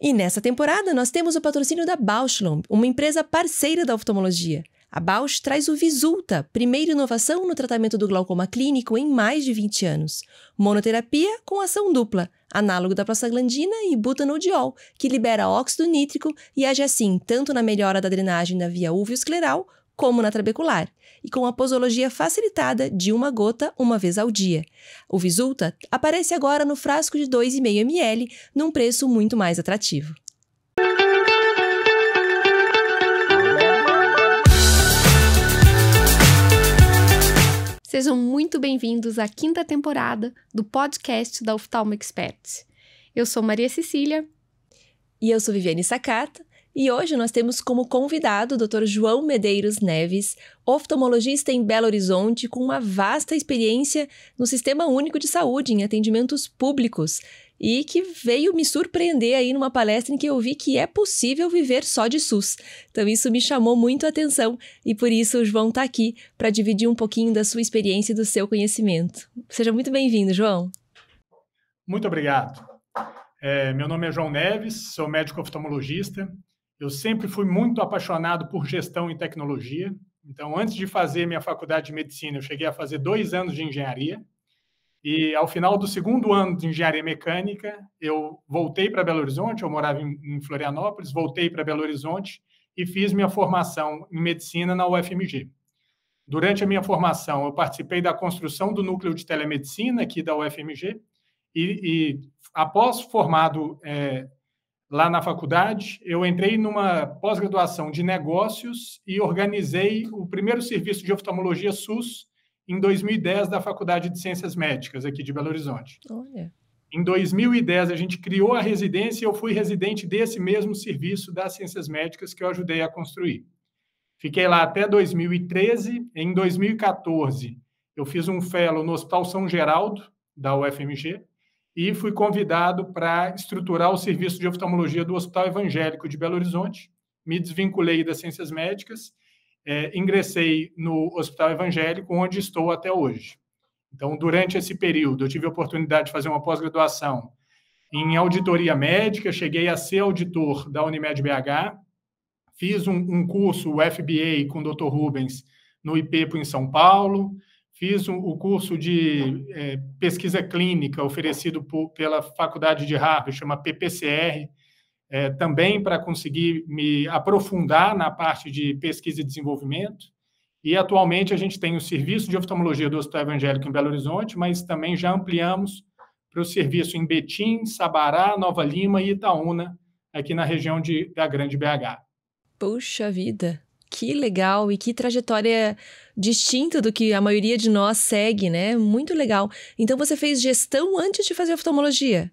E nessa temporada nós temos o patrocínio da Bausch + Lomb, uma empresa parceira da oftalmologia. A Bausch traz o Vyzulta, primeira inovação no tratamento do glaucoma clínico em mais de 20 anos. Monoterapia com ação dupla, análogo da prostaglandina e butanodiol, que libera óxido nítrico e age assim tanto na melhora da drenagem da via uveoscleral como na trabecular, e com a posologia facilitada de uma gota uma vez ao dia. O Vyzulta aparece agora no frasco de 2,5 ml, num preço muito mais atrativo. Sejam muito bem-vindos à 5ª temporada do podcast da Oftalmo Experts. Eu sou Maria Cecília. E eu sou Viviane Sakata. E hoje nós temos como convidado o Dr. João Medeiros Neves, oftalmologista em Belo Horizonte, com uma vasta experiência no Sistema Único de Saúde, em atendimentos públicos, e que veio me surpreender aí numa palestra em que eu vi que é possível viver só de SUS. Então isso me chamou muito a atenção e por isso o João está aqui para dividir um pouquinho da sua experiência e do seu conhecimento. Seja muito bem-vindo, João. Muito obrigado. Meu nome é João Neves, sou médico oftalmologista. Eu sempre fui muito apaixonado por gestão e tecnologia. Então, antes de fazer minha faculdade de medicina, eu cheguei a fazer 2 anos de engenharia. E, ao final do 2º ano de engenharia mecânica, eu voltei para Belo Horizonte. Eu morava em Florianópolis, voltei para Belo Horizonte e fiz minha formação em medicina na UFMG. Durante a minha formação, eu participei da construção do núcleo de telemedicina aqui da UFMG e após formado lá na faculdade, eu entrei numa pós-graduação de negócios e organizei o primeiro serviço de oftalmologia SUS em 2010 da Faculdade de Ciências Médicas aqui de Belo Horizonte. Olha. Em 2010, a gente criou a residência e eu fui residente desse mesmo serviço das Ciências Médicas que eu ajudei a construir. Fiquei lá até 2013. Em 2014, eu fiz um fellow no Hospital São Geraldo, da UFMG, e fui convidado para estruturar o serviço de oftalmologia do Hospital Evangélico de Belo Horizonte. Me desvinculei das ciências médicas, ingressei no Hospital Evangélico, onde estou até hoje. Então, durante esse período, eu tive a oportunidade de fazer uma pós-graduação em auditoria médica, cheguei a ser auditor da Unimed BH, fiz um curso, o FBA, com o Dr. Rubens, no IPEPO em São Paulo, fiz o curso de pesquisa clínica oferecido pela Faculdade de Harvard, chama PPCR, também para conseguir me aprofundar na parte de pesquisa e desenvolvimento. E, atualmente, a gente tem o serviço de oftalmologia do Hospital Evangélico em Belo Horizonte, mas também já ampliamos para o serviço em Betim, Sabará, Nova Lima e Itaúna, aqui na região da Grande BH. Puxa vida! Que legal e que trajetória distinta do que a maioria de nós segue, né? Muito legal. Então, você fez gestão antes de fazer oftalmologia?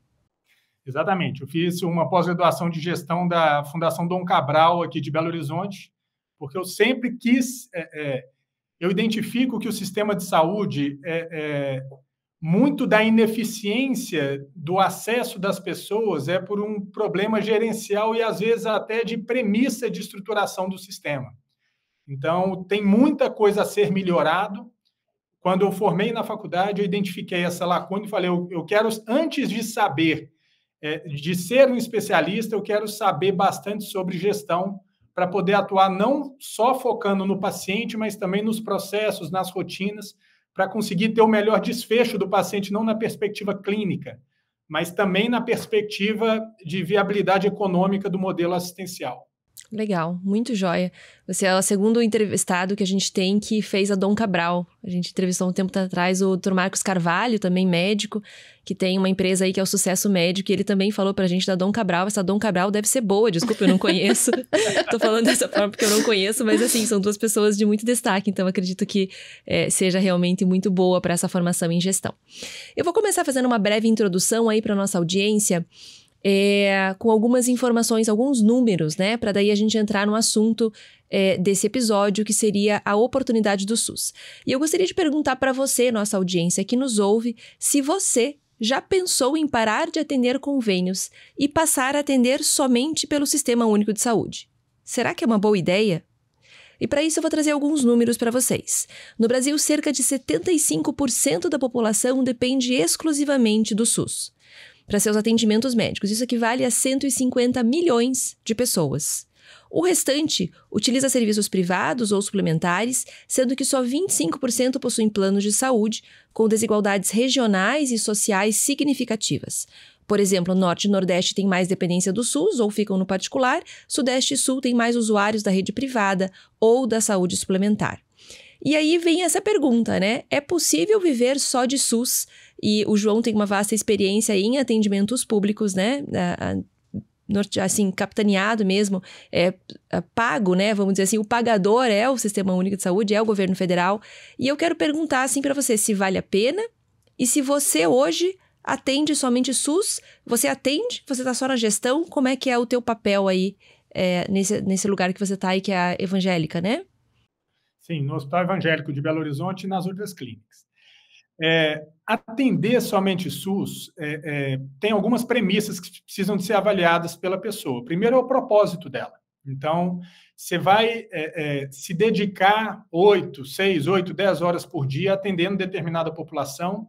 Exatamente. Eu fiz uma pós-graduação de gestão da Fundação Dom Cabral, aqui de Belo Horizonte, porque eu sempre quis... eu identifico que o sistema de saúde muito da ineficiência do acesso das pessoas por um problema gerencial e, às vezes, até de premissa de estruturação do sistema. Então, tem muita coisa a ser melhorado. Quando eu formei na faculdade, eu identifiquei essa lacuna e falei, eu quero, antes de saber, de ser um especialista, eu quero saber bastante sobre gestão para poder atuar não só focando no paciente, mas também nos processos, nas rotinas, para conseguir ter o melhor desfecho do paciente, não na perspectiva clínica, mas também na perspectiva de viabilidade econômica do modelo assistencial. Legal, muito joia. Você é o segundo entrevistado que a gente tem que fez a Dom Cabral. A gente entrevistou um tempo atrás o Dr. Marcos Carvalho, também médico, que tem uma empresa aí que é o Sucesso Médico, e ele também falou pra gente da Dom Cabral. Essa Dom Cabral deve ser boa, desculpa, eu não conheço. Tô falando dessa forma porque eu não conheço, mas assim, são 2 pessoas de muito destaque, então acredito que seja realmente muito boa para essa formação em gestão. Eu vou começar fazendo uma breve introdução aí para nossa audiência, com algumas informações, alguns números, né? Para daí a gente entrar no assunto desse episódio, que seria a oportunidade do SUS. E eu gostaria de perguntar para você, nossa audiência que nos ouve, se você já pensou em parar de atender convênios e passar a atender somente pelo Sistema Único de Saúde. Será que é uma boa ideia? E para isso eu vou trazer alguns números para vocês. No Brasil, cerca de 75% da população depende exclusivamente do SUS. para seus atendimentos médicos. Isso equivale a 150 milhões de pessoas. O restante utiliza serviços privados ou suplementares, sendo que só 25% possuem planos de saúde, com desigualdades regionais e sociais significativas. Por exemplo, o Norte e Nordeste têm mais dependência do SUS ou ficam no particular, Sudeste e Sul têm mais usuários da rede privada ou da saúde suplementar. E aí vem essa pergunta, né? É possível viver só de SUS? E o João tem uma vasta experiência em atendimentos públicos, né? Assim, capitaneado mesmo, pago, né? Vamos dizer assim, o pagador é o Sistema Único de Saúde, é o governo federal. E eu quero perguntar, assim, para você, se vale a pena e se você hoje atende somente SUS, você atende, você está só na gestão, como é que é o teu papel aí nesse lugar que você está aí, que é a evangélica, né? Sim, no Hospital Evangélico de Belo Horizonte e nas outras clínicas. Atender somente SUS tem algumas premissas que precisam de ser avaliadas pela pessoa. Primeiro é o propósito dela. Então, você vai se dedicar 6, 8, 10 horas por dia atendendo determinada população.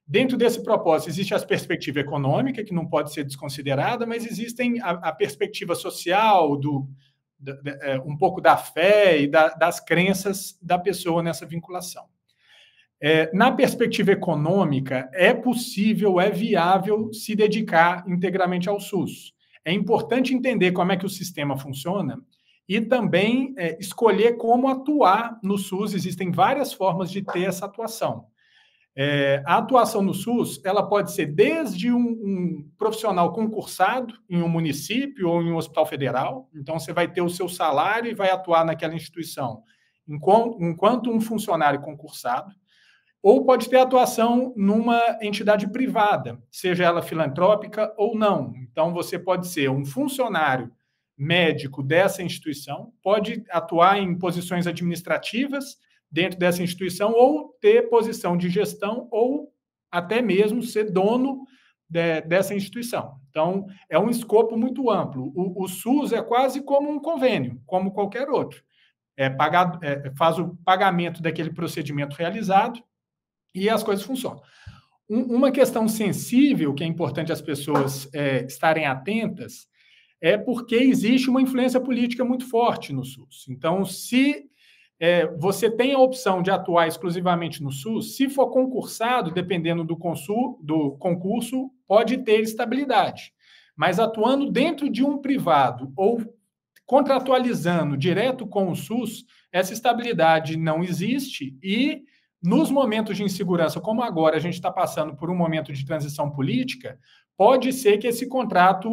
Dentro desse propósito, existe a perspectiva econômica, que não pode ser desconsiderada, mas existem a perspectiva social, um pouco da fé e das crenças da pessoa nessa vinculação. Na perspectiva econômica, é possível, é viável se dedicar integralmente ao SUS. É importante entender como é que o sistema funciona e também escolher como atuar no SUS. Existem várias formas de ter essa atuação. A atuação no SUS, ela pode ser desde um profissional concursado em um município ou em um hospital federal. Então, você vai ter o seu salário e vai atuar naquela instituição enquanto um funcionário concursado. Ou pode ter atuação numa entidade privada, seja ela filantrópica ou não. Então, você pode ser um funcionário médico dessa instituição, pode atuar em posições administrativas dentro dessa instituição, ou ter posição de gestão, ou até mesmo ser dono dessa instituição. Então, é um escopo muito amplo. O SUS é quase como um convênio, como qualquer outro. Faz o pagamento daquele procedimento realizado e as coisas funcionam. Uma questão sensível, que é importante as pessoas estarem atentas, é porque existe uma influência política muito forte no SUS. Então, se você tem a opção de atuar exclusivamente no SUS, se for concursado, dependendo do concurso, pode ter estabilidade. Mas atuando dentro de um privado ou contratualizando direto com o SUS, essa estabilidade não existe e, nos momentos de insegurança, como agora a gente está passando por um momento de transição política, pode ser que esse contrato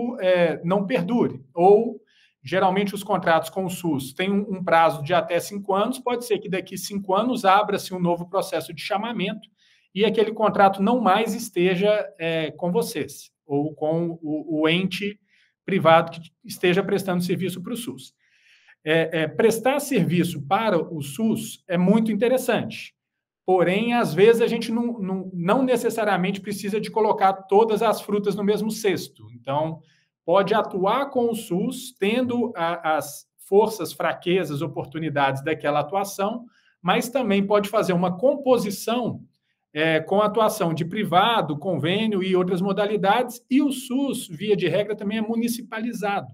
não perdure, ou geralmente os contratos com o SUS têm um prazo de até 5 anos, pode ser que daqui 5 anos abra-se um novo processo de chamamento e aquele contrato não mais esteja com vocês, ou com o ente privado que esteja prestando serviço para o SUS. Prestar serviço para o SUS é muito interessante, porém, às vezes, a gente não necessariamente precisa de colocar todas as frutas no mesmo cesto. Então, pode atuar com o SUS, tendo as forças, fraquezas, oportunidades daquela atuação, mas também pode fazer uma composição com a atuação de privado, convênio e outras modalidades, e o SUS, via de regra, também é municipalizado.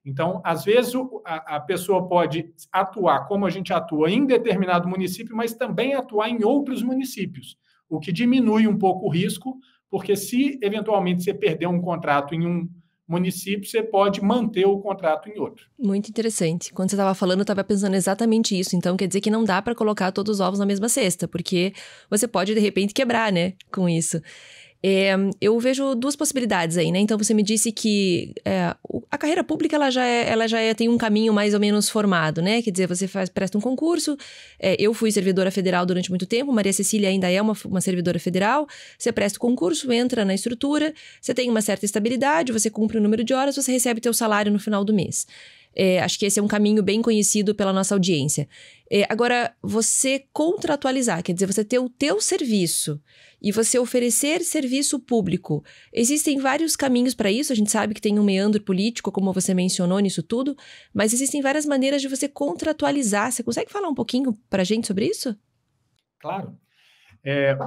Então, às vezes, a pessoa pode atuar como a gente atua em determinado município, mas também atuar em outros municípios, o que diminui um pouco o risco, porque se, eventualmente, você perder um contrato em um município, você pode manter o contrato em outro. Muito interessante. Quando você estava falando, eu estava pensando exatamente isso. Então, quer dizer que não dá para colocar todos os ovos na mesma cesta, porque você pode, de repente, quebrar, né, com isso. Eu vejo 2 possibilidades aí, né? Então, você me disse que a carreira pública, ela já tem um caminho mais ou menos formado, né? Quer dizer, você presta um concurso. Eu fui servidora federal durante muito tempo, Maria Cecília ainda é uma servidora federal. Você presta o concurso, entra na estrutura, você tem uma certa estabilidade, você cumpre o número de horas, você recebe teu salário no final do mês. Acho que esse é um caminho bem conhecido pela nossa audiência. Agora, você contratualizar, quer dizer, você ter o teu serviço e você oferecer serviço público. Existem vários caminhos para isso, a gente sabe que tem um meandro político, como você mencionou nisso tudo, mas existem várias maneiras de você contratualizar. Você consegue falar um pouquinho para a gente sobre isso? Claro.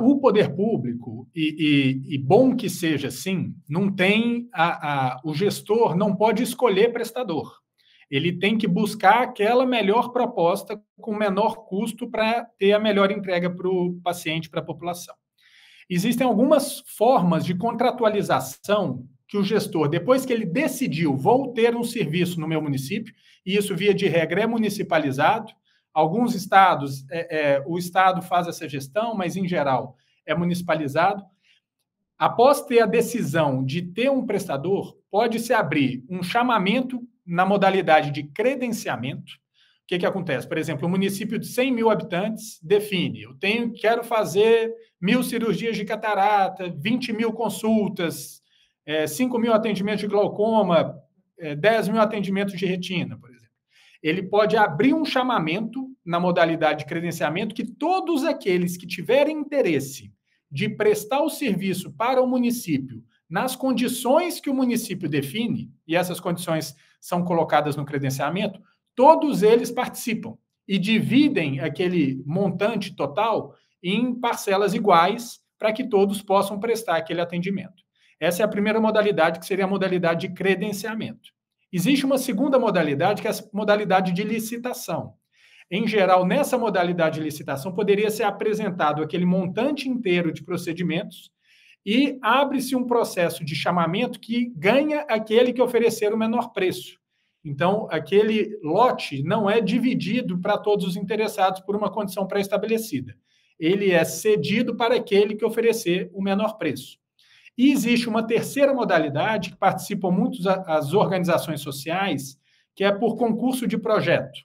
O poder público, e bom que seja assim, não tem o gestor não pode escolher prestador. Ele tem que buscar aquela melhor proposta com menor custo para ter a melhor entrega para o paciente, para a população. Existem algumas formas de contratualização que o gestor, depois que ele decidiu, vou ter um serviço no meu município, e isso, via de regra, é municipalizado. Alguns estados, o estado faz essa gestão, mas, em geral, é municipalizado. Após ter a decisão de ter um prestador, pode-se abrir um chamamento na modalidade de credenciamento. O que acontece? Por exemplo, um município de 100 mil habitantes define, quero fazer 1.000 cirurgias de catarata, 20 mil consultas, 5 mil atendimentos de glaucoma, 10 mil atendimentos de retina, por exemplo. Ele pode abrir um chamamento na modalidade de credenciamento que todos aqueles que tiverem interesse de prestar o serviço para o município nas condições que o município define, e essas condições são colocadas no credenciamento, todos eles participam e dividem aquele montante total em parcelas iguais para que todos possam prestar aquele atendimento. Essa é a primeira modalidade, que seria a modalidade de credenciamento. Existe uma segunda modalidade, que é a modalidade de licitação. Em geral, nessa modalidade de licitação, poderia ser apresentado aquele montante inteiro de procedimentos e abre-se um processo de chamamento que ganha aquele que oferecer o menor preço. Então, aquele lote não é dividido para todos os interessados por uma condição pré-estabelecida. Ele é cedido para aquele que oferecer o menor preço. E existe uma terceira modalidade, que participam muito as organizações sociais, que é por concurso de projeto.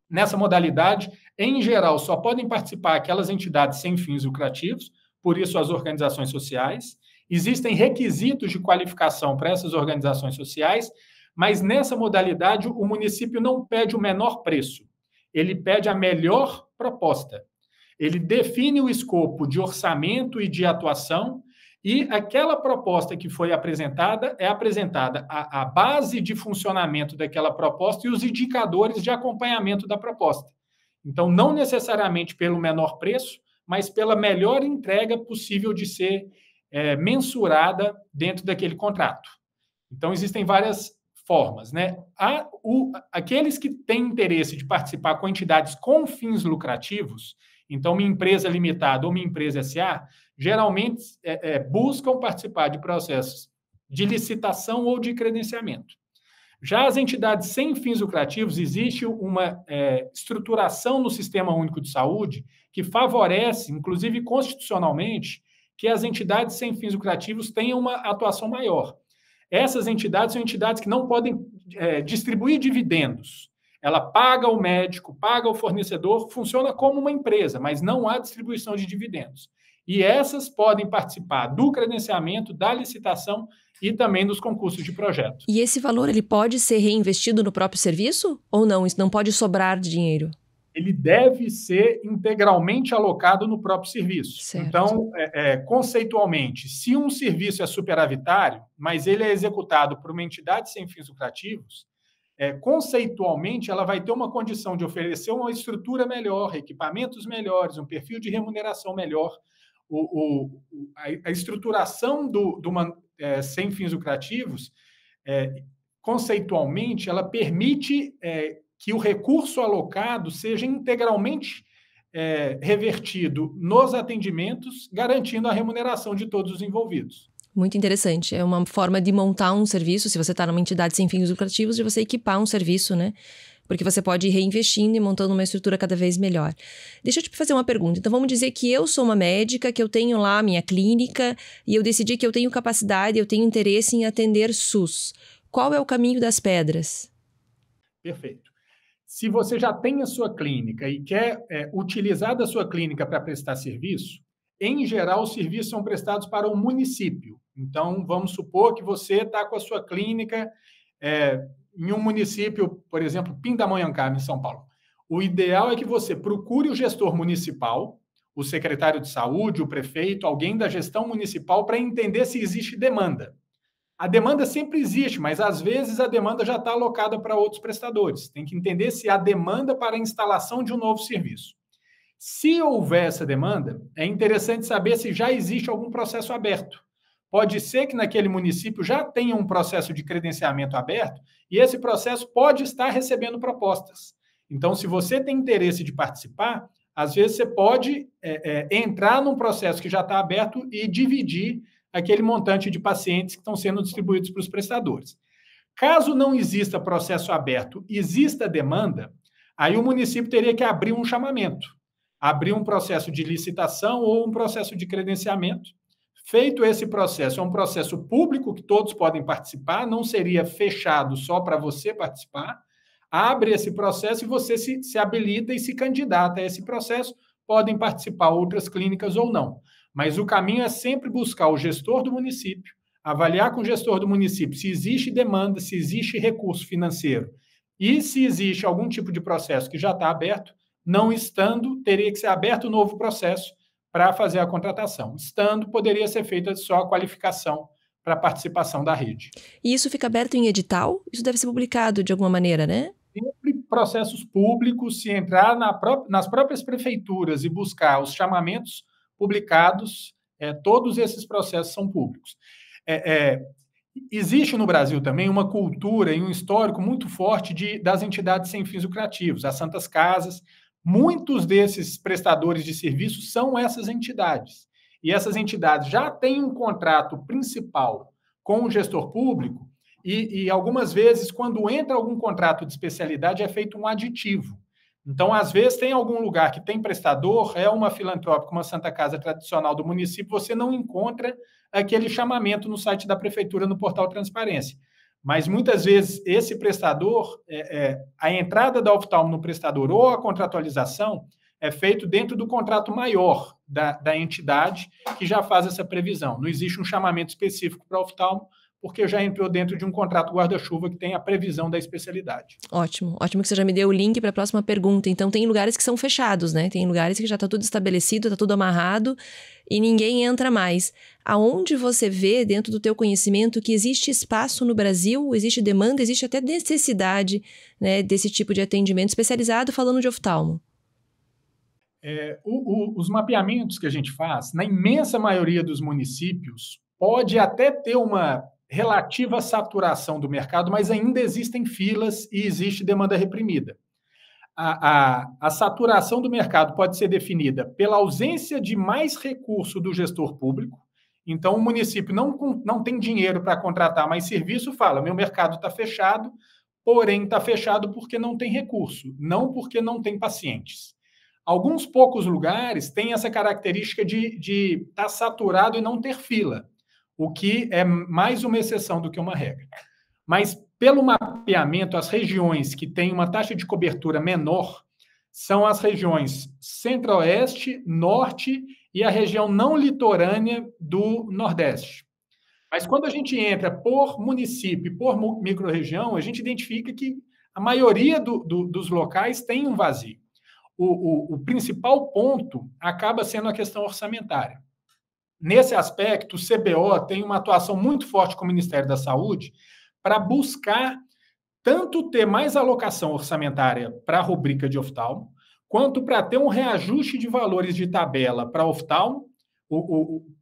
Nessa modalidade, em geral, só podem participar aquelas entidades sem fins lucrativos, por isso as organizações sociais. Existem requisitos de qualificação para essas organizações sociais, mas nessa modalidade o município não pede o menor preço, ele pede a melhor proposta. Ele define o escopo de orçamento e de atuação, e aquela proposta que foi apresentada é apresentada a base de funcionamento daquela proposta e os indicadores de acompanhamento da proposta. Então, não necessariamente pelo menor preço, mas pela melhor entrega possível de ser mensurada dentro daquele contrato. Então, existem várias formas, né? Aqueles que têm interesse de participar com entidades com fins lucrativos, então uma empresa limitada ou uma empresa SA, geralmente buscam participar de processos de licitação ou de credenciamento. Já as entidades sem fins lucrativos, existe uma estruturação no Sistema Único de Saúde que favorece, inclusive constitucionalmente, que as entidades sem fins lucrativos tenham uma atuação maior. Essas entidades são entidades que não podem distribuir dividendos. Ela paga o médico, paga o fornecedor, funciona como uma empresa, mas não há distribuição de dividendos. E essas podem participar do credenciamento, da licitação e também dos concursos de projeto. E esse valor ele pode ser reinvestido no próprio serviço ou não? Isso não pode sobrar de dinheiro? Ele deve ser integralmente alocado no próprio serviço. Certo. Então, conceitualmente, se um serviço é superavitário, mas ele é executado por uma entidade sem fins lucrativos, conceitualmente ela vai ter uma condição de oferecer uma estrutura melhor, equipamentos melhores, um perfil de remuneração melhor. A estruturação sem fins lucrativos, conceitualmente, ela permite que o recurso alocado seja integralmente revertido nos atendimentos, garantindo a remuneração de todos os envolvidos. Muito interessante. É uma forma de montar um serviço, se você está numa entidade sem fins lucrativos, de você equipar um serviço, né? Porque você pode ir reinvestindo e montando uma estrutura cada vez melhor. Deixa eu te fazer uma pergunta. Então, vamos dizer que eu sou uma médica, que eu tenho lá a minha clínica e eu decidi que eu tenho capacidade, eu tenho interesse em atender SUS. Qual é o caminho das pedras? Perfeito. Se você já tem a sua clínica e quer utilizar da sua clínica para prestar serviço, em geral, os serviços são prestados para o município. Então, vamos supor que você está com a sua clínica em um município, por exemplo, Pindamonhangaba, em São Paulo. O ideal é que você procure o gestor municipal, o secretário de saúde, o prefeito, alguém da gestão municipal, para entender se existe demanda. A demanda sempre existe, mas às vezes a demanda já está alocada para outros prestadores. Tem que entender se há demanda para a instalação de um novo serviço. Se houver essa demanda, é interessante saber se já existe algum processo aberto. Pode ser que naquele município já tenha um processo de credenciamento aberto e esse processo pode estar recebendo propostas. Então, se você tem interesse de participar, às vezes você pode entrar num processo que já está aberto e dividir aquele montante de pacientes que estão sendo distribuídos para os prestadores. Caso não exista processo aberto, exista demanda, aí o município teria que abrir um chamamento, abrir um processo de licitação ou um processo de credenciamento. Feito esse processo, é um processo público que todos podem participar, não seria fechado só para você participar. Abre esse processo e você se habilita e se candidata a esse processo. Podem participar outras clínicas ou não. Mas o caminho é sempre buscar o gestor do município, avaliar com o gestor do município se existe demanda, se existe recurso financeiro e se existe algum tipo de processo que já está aberto. Não estando, teria que ser aberto um novo processo para fazer a contratação. Estando, poderia ser feita só a qualificação para a participação da rede. E isso fica aberto em edital? Isso deve ser publicado de alguma maneira, né? Sempre processos públicos, se entrar nas próprias prefeituras e buscar os chamamentos publicados, todos esses processos são públicos. Existe no Brasil também uma cultura e um histórico muito forte das entidades sem fins lucrativos, as santas casas. Muitos desses prestadores de serviços são essas entidades. E essas entidades já têm um contrato principal com o gestor público e algumas vezes, quando entra algum contrato de especialidade, é feito um aditivo. Então, às vezes, tem algum lugar que tem prestador, é uma filantrópica, uma Santa Casa tradicional do município, você não encontra aquele chamamento no site da prefeitura, no portal Transparência. Mas, muitas vezes, esse prestador, a entrada da oftalmo no prestador ou a contratualização é feito dentro do contrato maior da entidade que já faz essa previsão. Não existe um chamamento específico para oftalmo, porque já entrou dentro de um contrato guarda-chuva que tem a previsão da especialidade. Ótimo. Ótimo que você já me deu o link para a próxima pergunta. Então, tem lugares que são fechados, né? Tem lugares que já está tudo estabelecido, está tudo amarrado e ninguém entra mais. Aonde você vê, dentro do teu conhecimento, que existe espaço no Brasil, existe demanda, existe até necessidade, né, desse tipo de atendimento especializado, falando de oftalmo? Os mapeamentos que a gente faz, na imensa maioria dos municípios, pode até ter uma relativa saturação do mercado, mas ainda existem filas e existe demanda reprimida. A saturação do mercado pode ser definida pela ausência de mais recurso do gestor público. Então, o município não tem dinheiro para contratar mais serviço, fala, meu mercado está fechado, porém está fechado porque não tem recurso, não porque não tem pacientes. Alguns poucos lugares têm essa característica de estar saturado e não ter fila, o que é mais uma exceção do que uma regra. Mas, pelo mapeamento, as regiões que têm uma taxa de cobertura menor são as regiões centro-oeste, norte e a região não litorânea do nordeste. Mas, quando a gente entra por município e por microrregião, a gente identifica que a maioria dos locais tem um vazio. O principal ponto acaba sendo a questão orçamentária. Nesse aspecto, o CBO tem uma atuação muito forte com o Ministério da Saúde para buscar tanto ter mais alocação orçamentária para a rubrica de oftalmo, quanto para ter um reajuste de valores de tabela para oftalmo.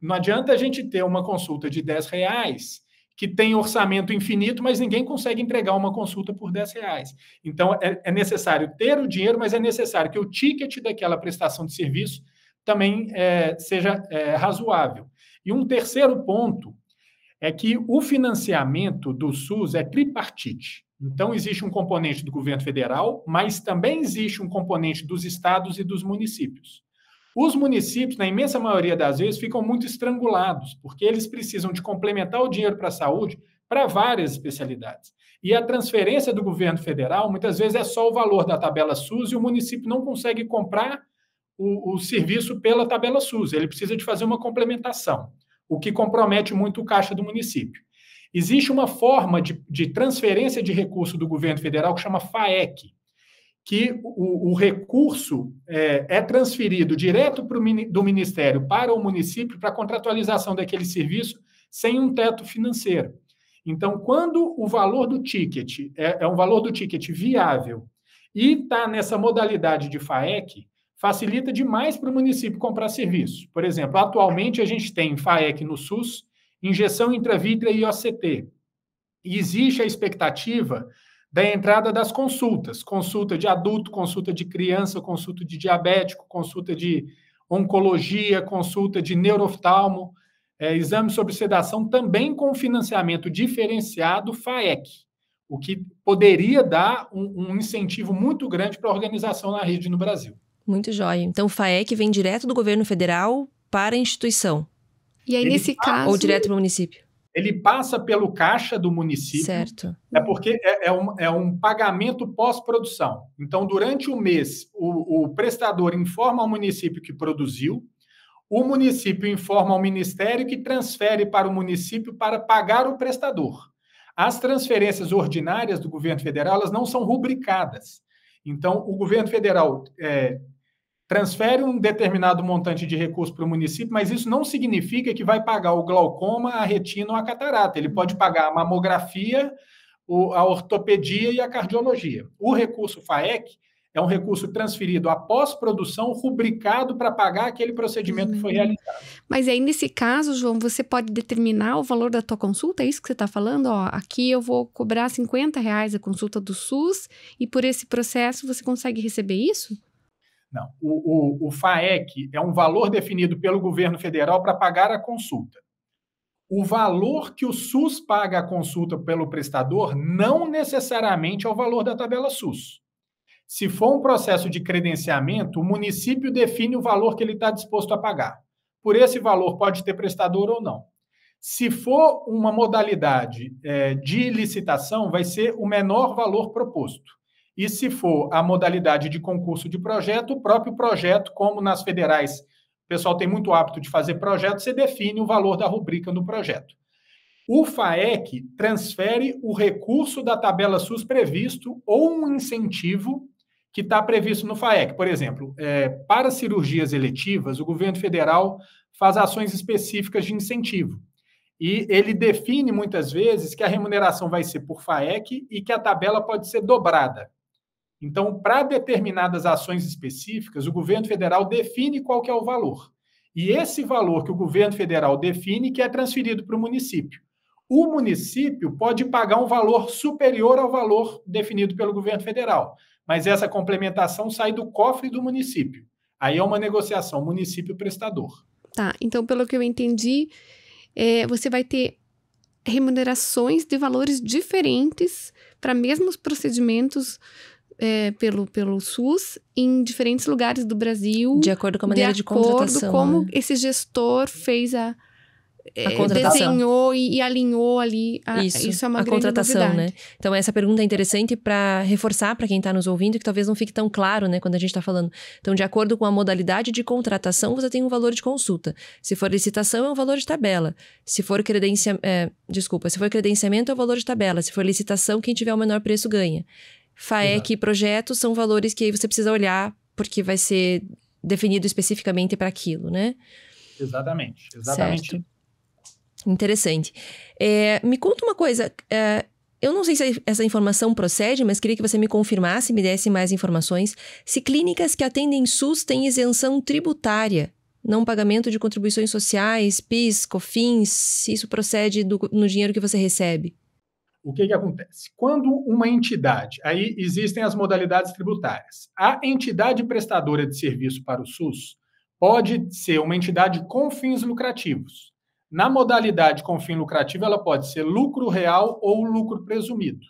Não adianta a gente ter uma consulta de R$10 que tem orçamento infinito, mas ninguém consegue entregar uma consulta por R$10. Então, é necessário ter o dinheiro, mas é necessário que o ticket daquela prestação de serviço também seja razoável. E um terceiro ponto é que o financiamento do SUS é tripartite. Então, existe um componente do governo federal, mas também existe um componente dos estados e dos municípios. Os municípios, na imensa maioria das vezes, ficam muito estrangulados, porque eles precisam de complementar o dinheiro para a saúde para várias especialidades. E a transferência do governo federal, muitas vezes, é só o valor da tabela SUS e o município não consegue comprar o serviço pela tabela SUS. Ele precisa de fazer uma complementação, o que compromete muito o caixa do município. Existe uma forma de transferência de recurso do governo federal que chama FAEC, que o recurso é transferido direto do Ministério para o município para a contratualização daquele serviço sem um teto financeiro. Então, quando o valor do ticket é um valor do ticket viável e está nessa modalidade de FAEC, facilita demais para o município comprar serviço. Por exemplo, atualmente a gente tem FAEC no SUS, injeção intravítrea e OCT. E existe a expectativa da entrada das consultas, consulta de adulto, consulta de criança, consulta de diabético, consulta de oncologia, consulta de neurooftalmo, exame sobre sedação, também com financiamento diferenciado FAEC, o que poderia dar um incentivo muito grande para a organização na rede no Brasil. Muito jóia. Então, o FAEC vem direto do governo federal para a instituição. E aí, nesse caso... Ou direto para o município? Ele passa pelo caixa do município. Certo. Porque é um pagamento pós-produção. Então, durante o mês, o prestador informa ao município que produziu, o município informa ao ministério que transfere para o município para pagar o prestador. As transferências ordinárias do governo federal, elas não são rubricadas. Então, o governo federal transfere um determinado montante de recurso para o município, mas isso não significa que vai pagar o glaucoma, a retina ou a catarata. Ele pode pagar a mamografia, a ortopedia e a cardiologia. O recurso FAEC é um recurso transferido após produção, rubricado para pagar aquele procedimento que foi realizado. Mas aí, nesse caso, João, você pode determinar o valor da tua consulta? É isso que você está falando? Ó, aqui eu vou cobrar R$50 a consulta do SUS e por esse processo você consegue receber isso? Não. O FAEC é um valor definido pelo governo federal para pagar a consulta. O valor que o SUS paga a consulta pelo prestador não necessariamente é o valor da tabela SUS. Se for um processo de credenciamento, o município define o valor que ele está disposto a pagar. Por esse valor pode ter prestador ou não. Se for uma modalidade de licitação, vai ser o menor valor proposto. E se for a modalidade de concurso de projeto, o próprio projeto, como nas federais, o pessoal tem muito hábito de fazer projeto, você define o valor da rubrica no projeto. O FAEC transfere o recurso da tabela SUS previsto ou um incentivo que está previsto no FAEC. Por exemplo, para cirurgias eletivas, o governo federal faz ações específicas de incentivo. E ele define, muitas vezes, que a remuneração vai ser por FAEC e que a tabela pode ser dobrada. Então, para determinadas ações específicas, o governo federal define qual que é o valor. E esse valor que o governo federal define que é transferido para o município. O município pode pagar um valor superior ao valor definido pelo governo federal, mas essa complementação sai do cofre do município. Aí é uma negociação município-prestador. Tá, então, pelo que eu entendi, você vai ter remunerações de valores diferentes para mesmos procedimentos pelo SUS em diferentes lugares do Brasil. De acordo com a maneira de contratação. De acordo com como esse gestor fez a contratação. Desenhou e alinhou ali. Isso é uma grande contratação, novidade. né? Então, essa pergunta é interessante para reforçar para quem está nos ouvindo, que talvez não fique tão claro, né, quando a gente está falando. Então, de acordo com a modalidade de contratação, você tem um valor de consulta. Se for licitação, é um valor de tabela. Se for credenciamento, é o valor de tabela. Se for licitação, quem tiver o menor preço ganha. FAEC e projetos são valores que aí você precisa olhar, porque vai ser definido especificamente para aquilo, né? Exatamente. Certo. Interessante. Me conta uma coisa, eu não sei se essa informação procede, mas queria que você me confirmasse, me desse mais informações, se clínicas que atendem SUS têm isenção tributária, não pagamento de contribuições sociais, PIS, COFINS, se isso procede no dinheiro que você recebe. O que acontece? Quando uma entidade, aí existem as modalidades tributárias, a entidade prestadora de serviço para o SUS pode ser uma entidade com fins lucrativos. Na modalidade com fim lucrativo, ela pode ser lucro real ou lucro presumido.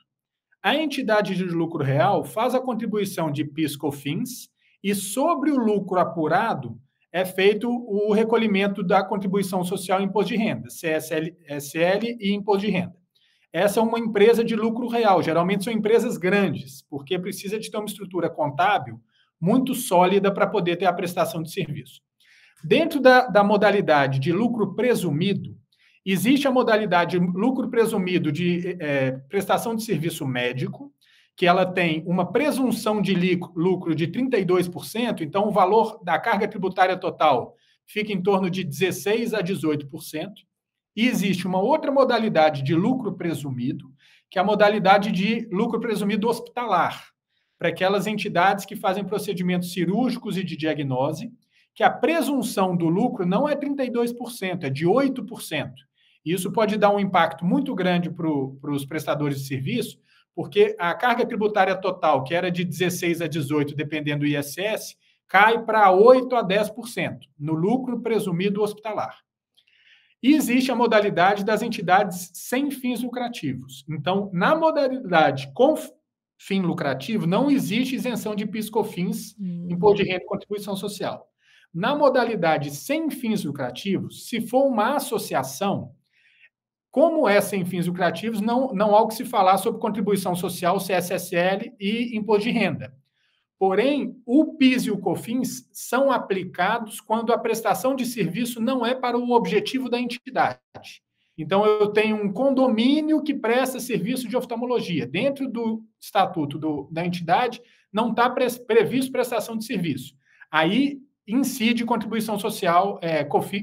A entidade de lucro real faz a contribuição de PIS/COFINS e sobre o lucro apurado é feito o recolhimento da contribuição social e imposto de renda, CSL e imposto de renda. Essa é uma empresa de lucro real, geralmente são empresas grandes, porque precisa de ter uma estrutura contábil muito sólida para poder ter a prestação de serviço. Dentro da modalidade de lucro presumido, existe a modalidade de lucro presumido de prestação de serviço médico, que ela tem uma presunção de lucro de 32%, então o valor da carga tributária total fica em torno de 16% a 18%. E existe uma outra modalidade de lucro presumido, que é a modalidade de lucro presumido hospitalar, para aquelas entidades que fazem procedimentos cirúrgicos e de diagnose, que a presunção do lucro não é 32%, é de 8%. E isso pode dar um impacto muito grande para os prestadores de serviço, porque a carga tributária total, que era de 16% a 18%, dependendo do ISS, cai para 8% a 10% no lucro presumido hospitalar. E existe a modalidade das entidades sem fins lucrativos. Então, na modalidade com fim lucrativo, não existe isenção de PIS, COFINS, imposto de renda e contribuição social. Na modalidade sem fins lucrativos, se for uma associação, como é sem fins lucrativos, não há o que se falar sobre contribuição social, CSSL e imposto de renda. Porém, o PIS e o COFINS são aplicados quando a prestação de serviço não é para o objetivo da entidade. Então, eu tenho um condomínio que presta serviço de oftalmologia. Dentro do estatuto da entidade, não está previsto prestação de serviço. Aí, incide contribuição social,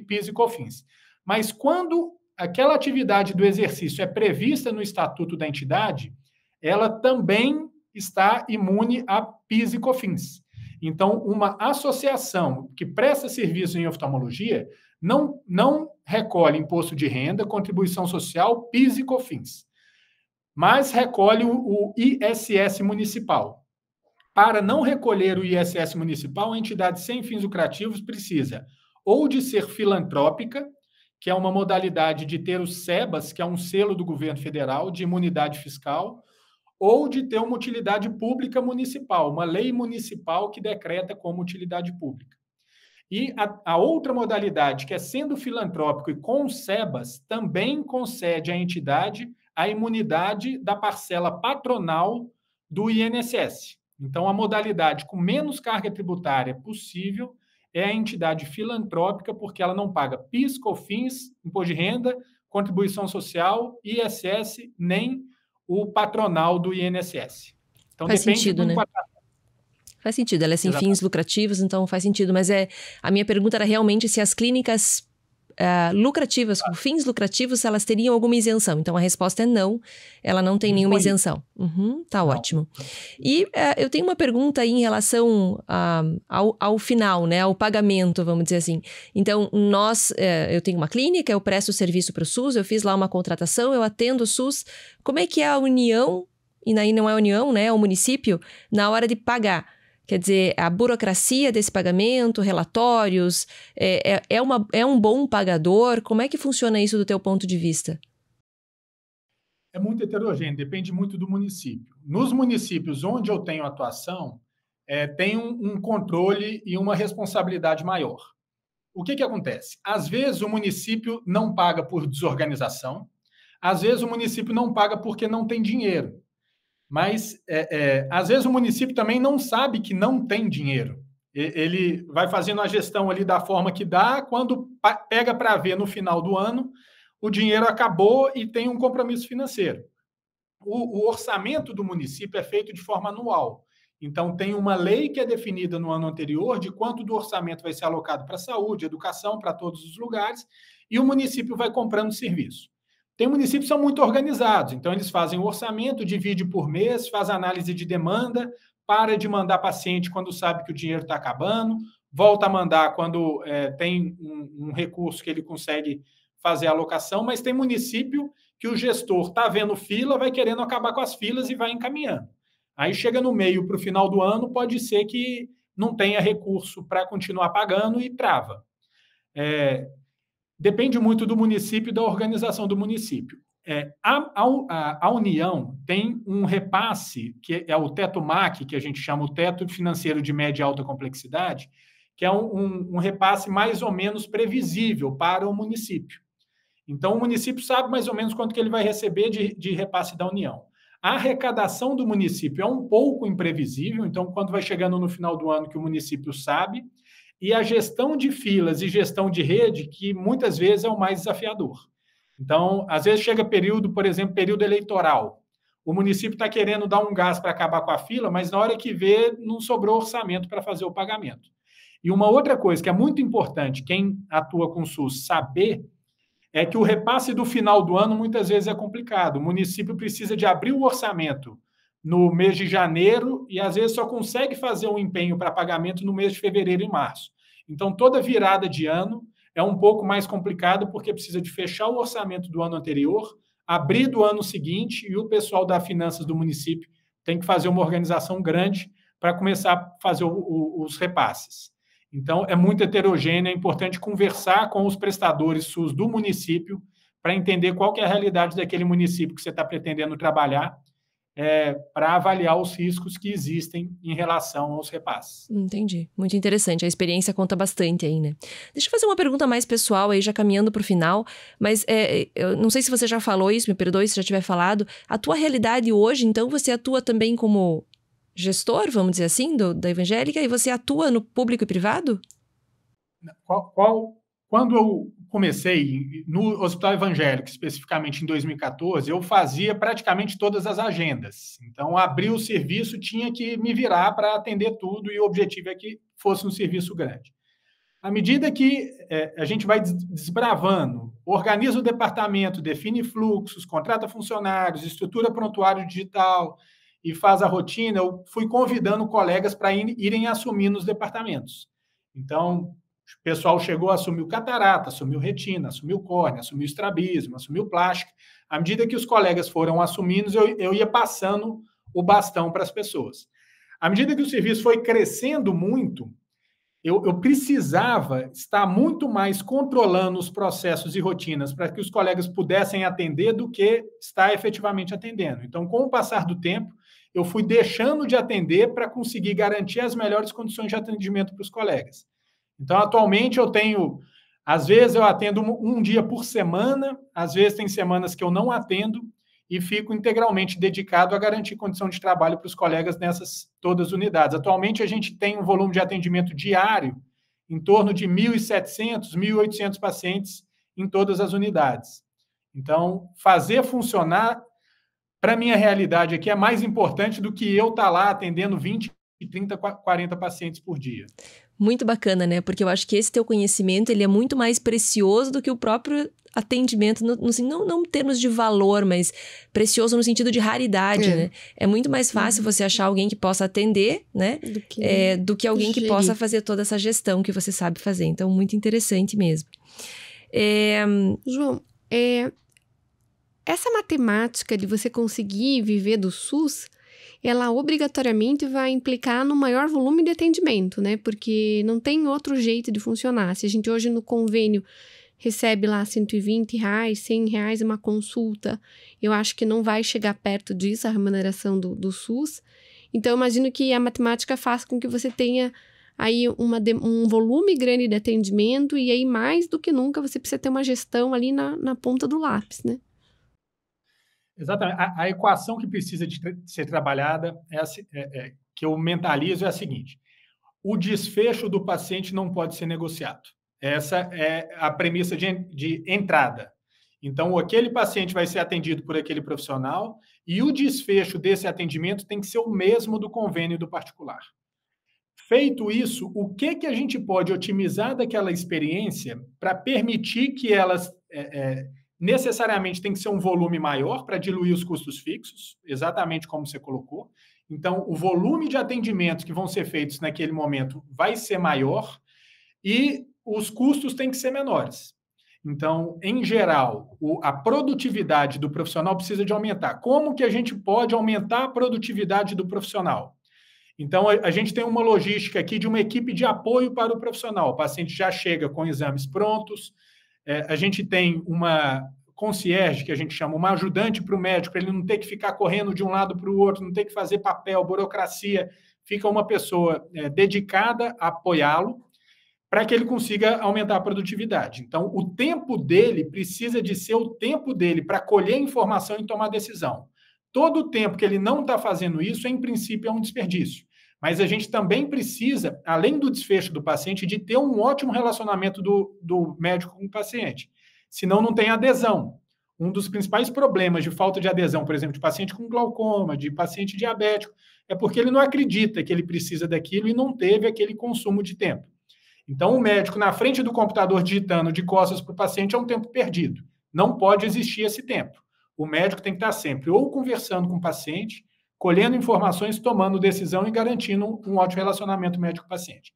PIS e COFINS. Mas quando aquela atividade do exercício é prevista no estatuto da entidade, ela também está imune a PIS e COFINS. Então, uma associação que presta serviço em oftalmologia não recolhe imposto de renda, contribuição social, PIS e COFINS, mas recolhe o ISS municipal. Para não recolher o ISS municipal, a entidade sem fins lucrativos precisa ou de ser filantrópica, que é uma modalidade de ter o SEBAS, que é um selo do governo federal de imunidade fiscal, ou de ter uma utilidade pública municipal, uma lei municipal que decreta como utilidade pública. E a outra modalidade, que é sendo filantrópico e com o SEBAS, também concede à entidade a imunidade da parcela patronal do INSS. Então, a modalidade com menos carga tributária possível é a entidade filantrópica, porque ela não paga PIS, COFINS, imposto de renda, contribuição social, ISS, nem o patronal do INSS. Então, faz sentido, né? Faz sentido, ela é sem fins lucrativos, então faz sentido. Mas a minha pergunta era realmente se as clínicas lucrativas, com fins lucrativos, elas teriam alguma isenção. Então, a resposta é não, ela não tem nenhuma isenção. Tá ótimo. E eu tenho uma pergunta aí em relação ao final, né? Ao pagamento, vamos dizer assim. Então, eu tenho uma clínica, eu presto serviço para o SUS, eu fiz lá uma contratação, eu atendo o SUS. Como é que é a União, e aí não é a União, né? É o município, na hora de pagar? Quer dizer, a burocracia desse pagamento, relatórios, é um bom pagador? Como é que funciona isso do teu ponto de vista? É muito heterogêneo, depende muito do município. Nos municípios onde eu tenho atuação, tem um controle e uma responsabilidade maior. O que acontece? Às vezes o município não paga por desorganização, às vezes o município não paga porque não tem dinheiro. Mas, às vezes, o município também não sabe que não tem dinheiro. Ele vai fazendo a gestão ali da forma que dá, quando pega para ver no final do ano, o dinheiro acabou e tem um compromisso financeiro. O orçamento do município é feito de forma anual. Então, tem uma lei que é definida no ano anterior de quanto do orçamento vai ser alocado para saúde, educação, para todos os lugares, e o município vai comprando serviço. Tem municípios que são muito organizados, então eles fazem o orçamento, divide por mês, faz análise de demanda, para de mandar paciente quando sabe que o dinheiro está acabando, volta a mandar quando tem um recurso que ele consegue fazer a alocação, mas tem município que o gestor está vendo fila, vai querendo acabar com as filas e vai encaminhando. Aí chega no meio para o final do ano, pode ser que não tenha recurso para continuar pagando e trava. Depende muito do município e da organização do município. A União tem um repasse, que é o teto MAC, que a gente chama o teto financeiro de média e alta complexidade, que é um repasse mais ou menos previsível para o município. Então, o município sabe mais ou menos quanto que ele vai receber de repasse da União. A arrecadação do município é um pouco imprevisível, então, quando vai chegando no final do ano que o município sabe, e a gestão de filas e gestão de rede, que muitas vezes é o mais desafiador. Então, às vezes chega período, por exemplo, período eleitoral. O município está querendo dar um gás para acabar com a fila, mas na hora que vê, não sobrou orçamento para fazer o pagamento. E uma outra coisa que é muito importante, quem atua com o SUS saber, é que o repasse do final do ano muitas vezes é complicado. O município precisa de abrir o orçamento no mês de janeiro e, às vezes, só consegue fazer um empenho para pagamento no mês de fevereiro e março. Então, toda virada de ano é um pouco mais complicado porque precisa de fechar o orçamento do ano anterior, abrir do ano seguinte e o pessoal da finanças do município tem que fazer uma organização grande para começar a fazer os repasses. Então, é muito heterogêneo, é importante conversar com os prestadores SUS do município para entender qual que é a realidade daquele município que você está pretendendo trabalhar, para avaliar os riscos que existem em relação aos repasses. Entendi. Muito interessante. A experiência conta bastante aí, né? Deixa eu fazer uma pergunta mais pessoal aí, já caminhando para o final, mas eu não sei se você já falou isso, me perdoe se já tiver falado. A tua realidade hoje, então, você atua também como gestor, vamos dizer assim, da Evangélica, e você atua no público e privado? Quando eu comecei no Hospital Evangélico, especificamente em 2014, eu fazia praticamente todas as agendas. Então, abrir o serviço, tinha que me virar para atender tudo e o objetivo é que fosse um serviço grande. À medida que a gente vai desbravando, organiza o departamento, define fluxos, contrata funcionários, estrutura prontuário digital e faz a rotina, eu fui convidando colegas para irem assumindo os departamentos. Então, o pessoal chegou a assumir o catarata, assumiu retina, assumiu córnea, assumiu estrabismo, assumiu plástica. À medida que os colegas foram assumindo, eu ia passando o bastão para as pessoas. À medida que o serviço foi crescendo muito, eu precisava estar muito mais controlando os processos e rotinas para que os colegas pudessem atender do que estar efetivamente atendendo. Então, com o passar do tempo, eu fui deixando de atender para conseguir garantir as melhores condições de atendimento para os colegas. Então, atualmente, às vezes eu atendo um dia por semana, às vezes tem semanas que eu não atendo e fico integralmente dedicado a garantir condição de trabalho para os colegas nessas todas as unidades. Atualmente, a gente tem um volume de atendimento diário em torno de 1.700, 1.800 pacientes em todas as unidades. Então, fazer funcionar, para a minha realidade aqui, é mais importante do que eu estar lá atendendo 20, 30, 40 pacientes por dia. Muito bacana, né? Porque eu acho que esse teu conhecimento, ele é muito mais precioso do que o próprio atendimento, não em termos de valor, mas precioso no sentido de raridade, né? É muito mais fácil você achar alguém que possa atender, né? Do que alguém que possa fazer toda essa gestão que você sabe fazer. Então, muito interessante mesmo. João, essa matemática de você conseguir viver do SUS, ela obrigatoriamente vai implicar no maior volume de atendimento, né? Porque não tem outro jeito de funcionar. Se a gente hoje no convênio recebe lá R$120, R$100 uma consulta, eu acho que não vai chegar perto disso, a remuneração do SUS. Então, eu imagino que a matemática faça com que você tenha aí um volume grande de atendimento e aí, mais do que nunca, você precisa ter uma gestão ali na ponta do lápis, né? Exatamente. A equação que precisa de ser trabalhada, que eu mentalizo, é a seguinte: o desfecho do paciente não pode ser negociado. Essa é a premissa de entrada. Então, aquele paciente vai ser atendido por aquele profissional e o desfecho desse atendimento tem que ser o mesmo do convênio do particular. Feito isso, o que a gente pode otimizar daquela experiência para permitir que elas necessariamente tem que ser um volume maior para diluir os custos fixos, exatamente como você colocou. Então, o volume de atendimentos que vão ser feitos naquele momento vai ser maior e os custos têm que ser menores. Então, em geral, a produtividade do profissional precisa de aumentar. Como que a gente pode aumentar a produtividade do profissional? Então, a gente tem uma logística aqui de uma equipe de apoio para o profissional. O paciente já chega com exames prontos, a gente tem uma concierge, que a gente chama, uma ajudante para o médico, para ele não ter que ficar correndo de um lado para o outro, não ter que fazer papel, burocracia. Fica uma pessoa dedicada a apoiá-lo para que ele consiga aumentar a produtividade. Então, o tempo dele precisa de ser o tempo dele para colher informação e tomar decisão. Todo o tempo que ele não está fazendo isso, em princípio, é um desperdício. Mas a gente também precisa, além do desfecho do paciente, de ter um ótimo relacionamento do médico com o paciente. Senão, não tem adesão. Um dos principais problemas de falta de adesão, por exemplo, de paciente com glaucoma, de paciente diabético, é porque ele não acredita que ele precisa daquilo e não teve aquele consumo de tempo. Então, o médico, na frente do computador, digitando de costas para o paciente, é um tempo perdido. Não pode existir esse tempo. O médico tem que estar sempre ou conversando com o paciente, colhendo informações, tomando decisão e garantindo um ótimo relacionamento médico-paciente.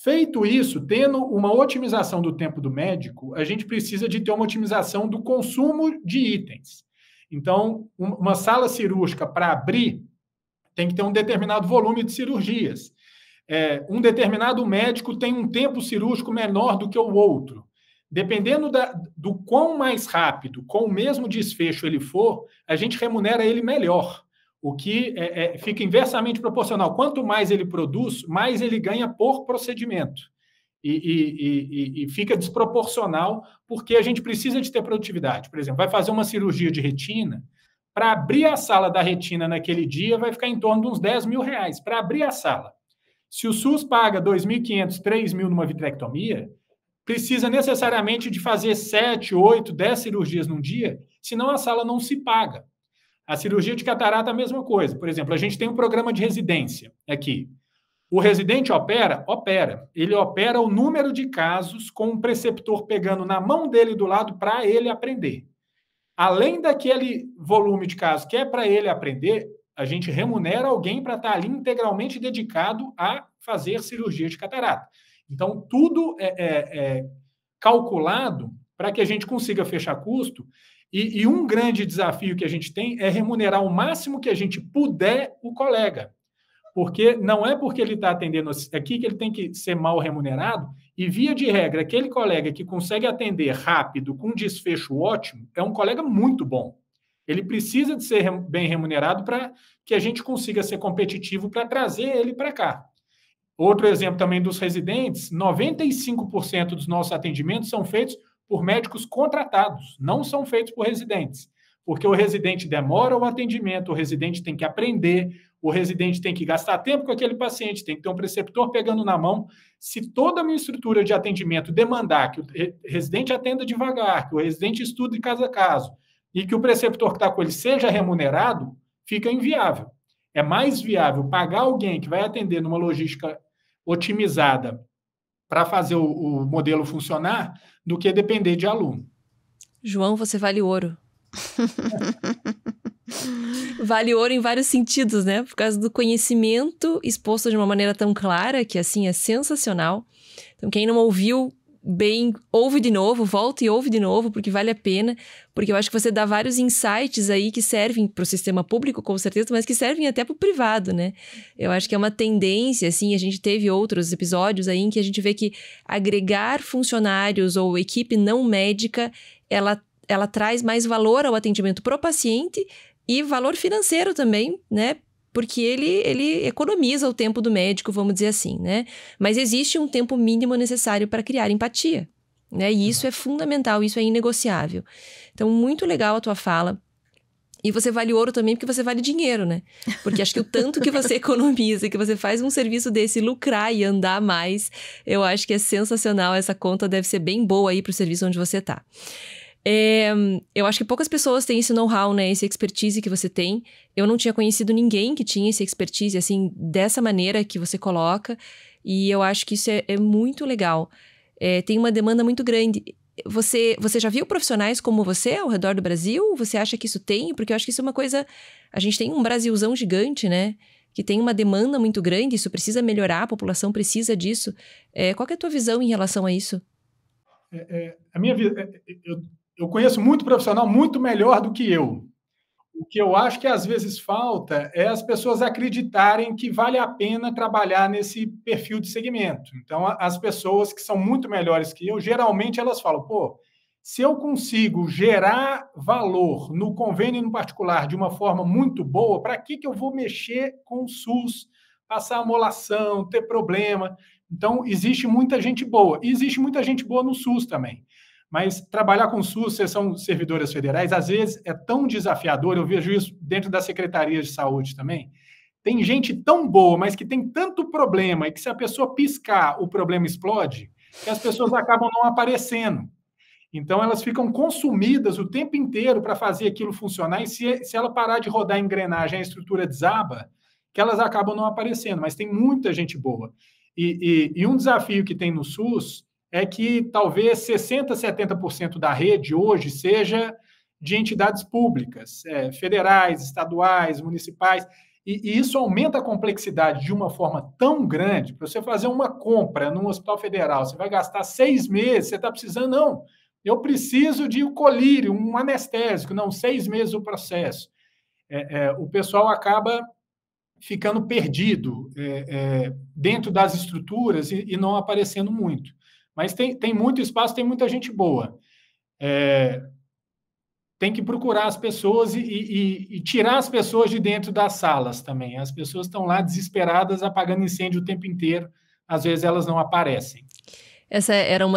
Feito isso, tendo uma otimização do tempo do médico, a gente precisa de ter uma otimização do consumo de itens. Então, uma sala cirúrgica para abrir tem que ter um determinado volume de cirurgias. Um determinado médico tem um tempo cirúrgico menor do que o outro. Dependendo do quão mais rápido, com o mesmo desfecho ele for, a gente remunera ele melhor. O que fica inversamente proporcional. Quanto mais ele produz, mais ele ganha por procedimento. E fica desproporcional, porque a gente precisa de ter produtividade. Por exemplo, vai fazer uma cirurgia de retina, para abrir a sala da retina naquele dia, vai ficar em torno de uns R$10 mil, para abrir a sala. Se o SUS paga R$2.500, R$3.000 numa vitrectomia, precisa necessariamente de fazer 7, 8, 10 cirurgias num dia, senão a sala não se paga. A cirurgia de catarata é a mesma coisa. Por exemplo, a gente tem um programa de residência aqui. O residente opera? Opera. Ele opera o número de casos com um preceptor pegando na mão dele do lado para ele aprender. Além daquele volume de casos que é para ele aprender, a gente remunera alguém para estar ali integralmente dedicado a fazer cirurgia de catarata. Então, tudo é calculado para que a gente consiga fechar custo. E um grande desafio que a gente tem é remunerar o máximo que a gente puder o colega. Porque não é porque ele está atendendo aqui que ele tem que ser mal remunerado. E, via de regra, aquele colega que consegue atender rápido, com um desfecho ótimo, é um colega muito bom. Ele precisa de ser bem remunerado para que a gente consiga ser competitivo para trazer ele para cá. Outro exemplo também dos residentes, 95% dos nossos atendimentos são feitos por médicos contratados, não são feitos por residentes. Porque o residente demora o atendimento, o residente tem que aprender, o residente tem que gastar tempo com aquele paciente, tem que ter um preceptor pegando na mão. Se toda a minha estrutura de atendimento demandar que o residente atenda devagar, que o residente estude caso a caso, e que o preceptor que está com ele seja remunerado, fica inviável. É mais viável pagar alguém que vai atender numa logística otimizada para fazer o modelo funcionar do que depender de aluno. João, você vale ouro. Vale ouro em vários sentidos, né? Por causa do conhecimento exposto de uma maneira tão clara, que assim é sensacional. Então, quem não ouviu bem, ouve de novo, volta e ouve de novo, porque vale a pena, porque eu acho que você dá vários insights aí que servem para o sistema público, com certeza, mas que servem até para o privado, né? Eu acho que é uma tendência, assim, a gente teve outros episódios aí em que a gente vê que agregar funcionários ou equipe não médica, ela traz mais valor ao atendimento pro paciente e valor financeiro também, né? Porque ele economiza o tempo do médico, vamos dizer assim, né? Mas existe um tempo mínimo necessário para criar empatia, né? E isso é fundamental, isso é inegociável. Então, muito legal a tua fala. E você vale ouro também porque você vale dinheiro, né? Porque acho que o tanto que você economiza, que você faz um serviço desse lucrar e andar mais, eu acho que é sensacional. Essa conta deve ser bem boa aí pro serviço onde você tá. Eu acho que poucas pessoas têm esse know-how, né? Esse expertise que você tem. Eu não tinha conhecido ninguém que tinha esse expertise, assim, dessa maneira que você coloca. E eu acho que isso é muito legal. Tem uma demanda muito grande. Você já viu profissionais como você ao redor do Brasil? Você acha que isso tem? Porque eu acho que isso é uma coisa... A gente tem um Brasilzão gigante, né? Que tem uma demanda muito grande. Isso precisa melhorar, a população precisa disso. Qual que é a tua visão em relação a isso? A minha vida... Eu conheço muito profissional muito melhor do que eu. O que eu acho que às vezes falta é as pessoas acreditarem que vale a pena trabalhar nesse perfil de segmento. Então, as pessoas que são muito melhores que eu, geralmente elas falam, pô, se eu consigo gerar valor no convênio no particular de uma forma muito boa, para que eu vou mexer com o SUS, passar amolação, ter problema? Então, existe muita gente boa. E existe muita gente boa no SUS também. Mas trabalhar com o SUS, vocês são servidoras federais, às vezes é tão desafiador, eu vejo isso dentro das secretarias de saúde também. Tem gente tão boa, mas que tem tanto problema, e que se a pessoa piscar, o problema explode, que as pessoas acabam não aparecendo. Então, elas ficam consumidas o tempo inteiro para fazer aquilo funcionar, e se ela parar de rodar a engrenagem, a estrutura desaba, que elas acabam não aparecendo. Mas tem muita gente boa. E um desafio que tem no SUS é que talvez 60%, 70% da rede hoje seja de entidades públicas, federais, estaduais, municipais, e isso aumenta a complexidade de uma forma tão grande. Para você fazer uma compra num hospital federal, você vai gastar 6 meses, você está precisando, não, eu preciso de um colírio, um anestésico, não, 6 meses o processo. O pessoal acaba ficando perdido dentro das estruturas e não aparecendo muito. Mas tem muito espaço, tem muita gente boa. Tem que procurar as pessoas e tirar as pessoas de dentro das salas também. As pessoas estão lá desesperadas, apagando incêndio o tempo inteiro. Às vezes elas não aparecem. Essa era um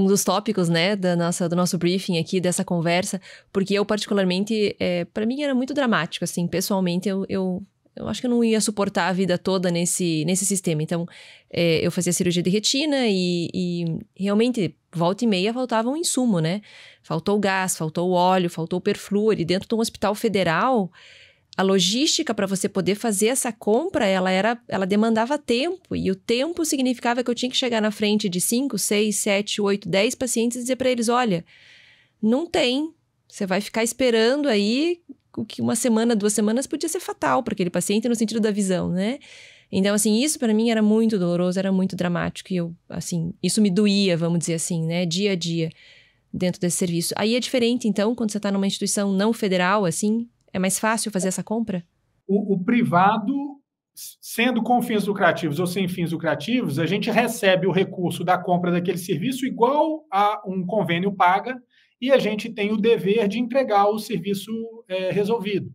dos tópicos, né, do nosso briefing aqui, dessa conversa, porque eu particularmente, para mim era muito dramático, assim, pessoalmente eu acho que eu não ia suportar a vida toda nesse sistema. Então, eu fazia cirurgia de retina e realmente, volta e meia, faltava um insumo, né? Faltou o gás, faltou o óleo, faltou o perfluor. E dentro de um hospital federal, a logística para você poder fazer essa compra, ela demandava tempo. E o tempo significava que eu tinha que chegar na frente de 5, 6, 7, 8, 10 pacientes e dizer para eles, olha, não tem, você vai ficar esperando aí, o que 1 semana, 2 semanas podia ser fatal para aquele paciente no sentido da visão, né? Então, assim, isso para mim era muito doloroso, era muito dramático. E isso me doía, vamos dizer assim, né? Dia a dia dentro desse serviço. Aí é diferente, então, quando você está numa instituição não federal, assim, é mais fácil fazer essa compra? O privado, sendo com fins lucrativos ou sem fins lucrativos, a gente recebe o recurso da compra daquele serviço igual a um convênio paga e a gente tem o dever de entregar o serviço resolvido.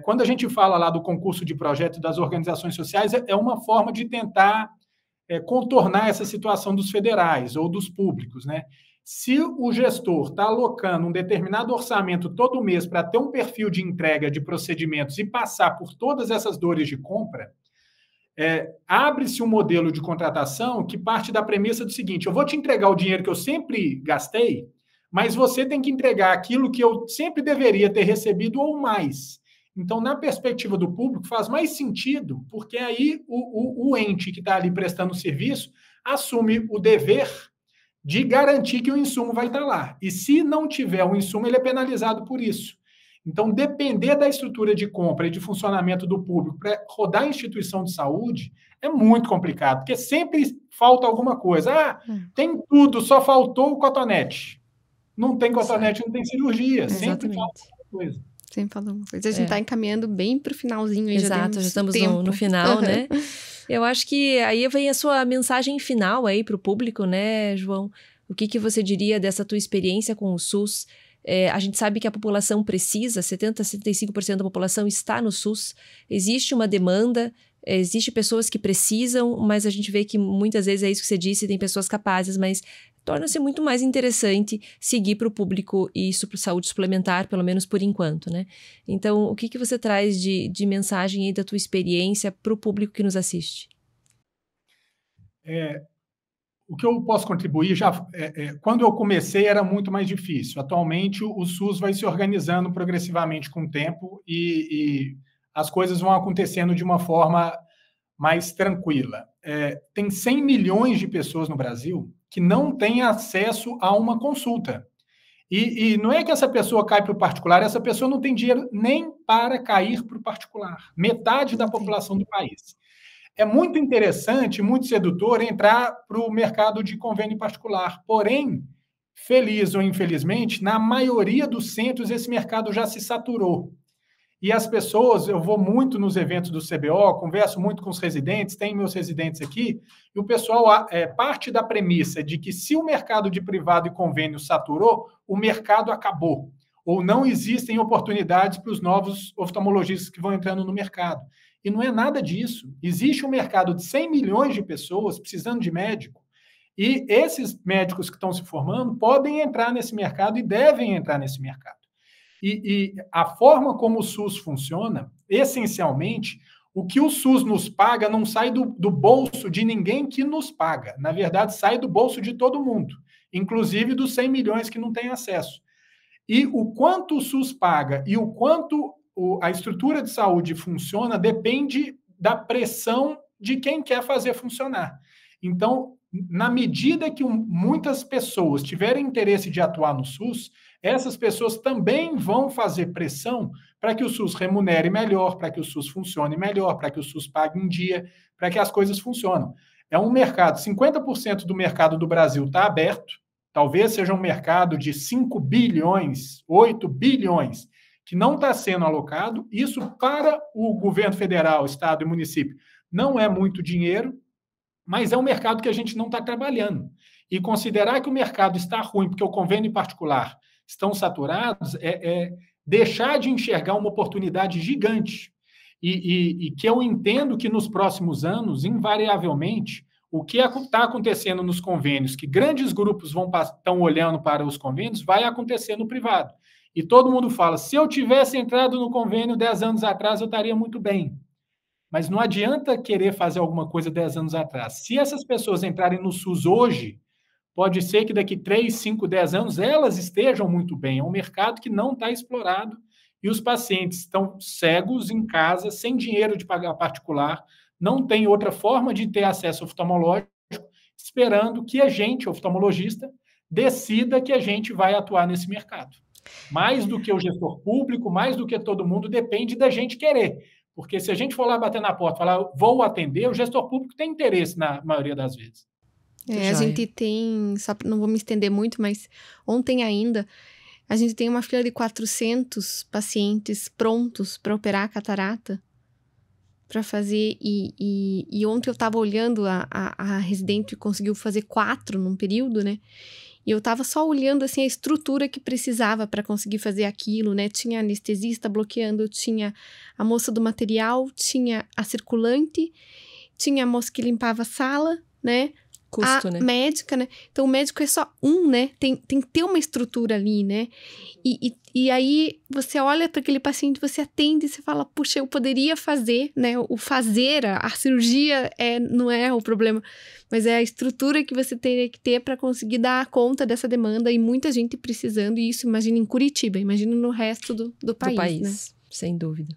Quando a gente fala lá do concurso de projeto das organizações sociais, é uma forma de tentar contornar essa situação dos federais ou dos públicos, né? Se o gestor está alocando um determinado orçamento todo mês para ter um perfil de entrega de procedimentos e passar por todas essas dores de compra, abre-se um modelo de contratação que parte da premissa do seguinte: eu vou te entregar o dinheiro que eu sempre gastei, mas você tem que entregar aquilo que eu sempre deveria ter recebido ou mais. Então, na perspectiva do público, faz mais sentido, porque aí o ente que está ali prestando o serviço assume o dever de garantir que o insumo vai estar lá. E se não tiver o insumo, ele é penalizado por isso. Então, depender da estrutura de compra e de funcionamento do público para rodar a instituição de saúde é muito complicado, porque sempre falta alguma coisa. Tem tudo, só faltou o cotonete. Não tem cotonete, não tem cirurgia. Exatamente. Sempre falta alguma coisa. Sempre falta alguma coisa. A gente está encaminhando bem para o finalzinho. Aí, exato, já estamos no final, né? Eu acho que aí vem a sua mensagem final aí para o público, né, João? O que você diria dessa tua experiência com o SUS? A gente sabe que a população precisa, 70%, 75% da população está no SUS. Existe uma demanda, existem pessoas que precisam, mas a gente vê que muitas vezes é isso que você disse, tem pessoas capazes, mas torna-se muito mais interessante seguir para o público e isso para saúde suplementar, pelo menos por enquanto, né? Então, o que você traz de mensagem aí da tua experiência para o público que nos assiste? O que eu posso contribuir, quando eu comecei era muito mais difícil. Atualmente, o SUS vai se organizando progressivamente com o tempo e as coisas vão acontecendo de uma forma mais tranquila. Tem 100 milhões de pessoas no Brasil que não têm acesso a uma consulta. E não é que essa pessoa cai para o particular, essa pessoa não tem dinheiro nem para cair para o particular. Metade da população do país. É muito interessante, muito sedutor entrar para o mercado de convênio particular. Porém, feliz ou infelizmente, na maioria dos centros esse mercado já se saturou. E as pessoas, eu vou muito nos eventos do CBO, converso muito com os residentes, tem meus residentes aqui, e o pessoal parte da premissa de que se o mercado de privado e convênio saturou, o mercado acabou. Ou não existem oportunidades para os novos oftalmologistas que vão entrando no mercado. E não é nada disso. Existe um mercado de 100 milhões de pessoas precisando de médico, e esses médicos que estão se formando podem entrar nesse mercado e devem entrar nesse mercado. E a forma como o SUS funciona, essencialmente, o que o SUS nos paga não sai do bolso de ninguém que nos paga. Na verdade, sai do bolso de todo mundo, inclusive dos 100 milhões que não têm acesso. E o quanto o SUS paga e o quanto a estrutura de saúde funciona depende da pressão de quem quer fazer funcionar. Então, na medida que muitas pessoas tiverem interesse de atuar no SUS, essas pessoas também vão fazer pressão para que o SUS remunere melhor, para que o SUS funcione melhor, para que o SUS pague em dia, para que as coisas funcionem. É um mercado, 50% do mercado do Brasil está aberto, talvez seja um mercado de 5 bilhões, 8 bilhões, que não está sendo alocado. Isso para o governo federal, estado e município não é muito dinheiro, mas é um mercado que a gente não está trabalhando. E considerar que o mercado está ruim porque o convênio particular estão saturados é deixar de enxergar uma oportunidade gigante. E que eu entendo que nos próximos anos, invariavelmente, o que está acontecendo nos convênios, que grandes grupos estão olhando para os convênios, vai acontecer no privado. E todo mundo fala, se eu tivesse entrado no convênio 10 anos atrás, eu estaria muito bem. Mas não adianta querer fazer alguma coisa 10 anos atrás. Se essas pessoas entrarem no SUS hoje, pode ser que daqui 3, 5, 10 anos elas estejam muito bem. É um mercado que não está explorado e os pacientes estão cegos em casa, sem dinheiro de pagar particular, não tem outra forma de ter acesso oftalmológico, esperando que a gente, oftalmologista, decida que a gente vai atuar nesse mercado. Mais do que o gestor público, mais do que todo mundo, depende da gente querer. Porque se a gente for lá bater na porta e falar, vou atender, o gestor público tem interesse na maioria das vezes. A gente tem, só não vou me estender muito, mas ontem ainda, a gente tem uma fila de 400 pacientes prontos para operar a catarata, para fazer, e ontem eu estava olhando, a residente conseguiu fazer 4 num período, né? E eu tava só olhando, assim, a estrutura que precisava para conseguir fazer aquilo, né? Tinha anestesista bloqueando, tinha a moça do material, tinha a circulante, tinha a moça que limpava a sala, né? Custo, a né? médica, né? Então, o médico é só um, né? Tem que ter uma estrutura ali, né? E aí, você olha para aquele paciente, você atende e você fala, puxa, eu poderia fazer, né? O fazer, a cirurgia não é o problema, mas é a estrutura que você teria que ter para conseguir dar conta dessa demanda e muita gente precisando, e isso imagina em Curitiba, imagina no resto do país, né? Sem dúvida.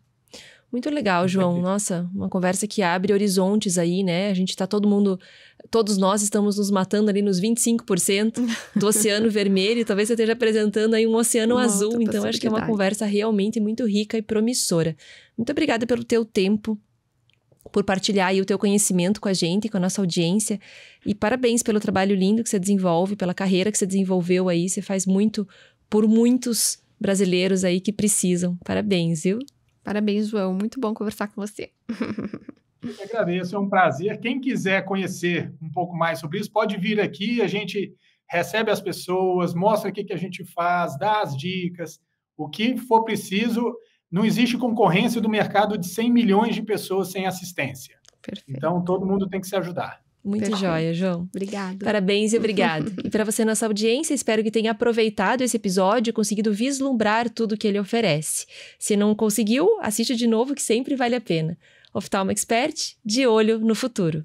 Muito legal, João. Nossa, uma conversa que abre horizontes aí, né? A gente tá todos nós estamos nos matando ali nos 25% do Oceano Vermelho. Talvez você esteja apresentando aí um Oceano Azul. Então, acho que é uma conversa realmente muito rica e promissora. Muito obrigada pelo teu tempo, por partilhar aí o teu conhecimento com a gente, com a nossa audiência. E parabéns pelo trabalho lindo que você desenvolve, pela carreira que você desenvolveu aí. Você faz muito por muitos brasileiros aí que precisam. Parabéns, viu? Parabéns, João. Muito bom conversar com você. Eu agradeço, é um prazer. Quem quiser conhecer um pouco mais sobre isso, pode vir aqui, a gente recebe as pessoas, mostra o que a gente faz, dá as dicas, o que for preciso. Não existe concorrência do mercado de 100 milhões de pessoas sem assistência. Perfeito. Então, todo mundo tem que se ajudar. Muito joia, João. Obrigada. Parabéns e obrigado. E para você, nossa audiência, espero que tenha aproveitado esse episódio e conseguido vislumbrar tudo que ele oferece. Se não conseguiu, assiste de novo, que sempre vale a pena. Oftalmo Expert, de olho no futuro.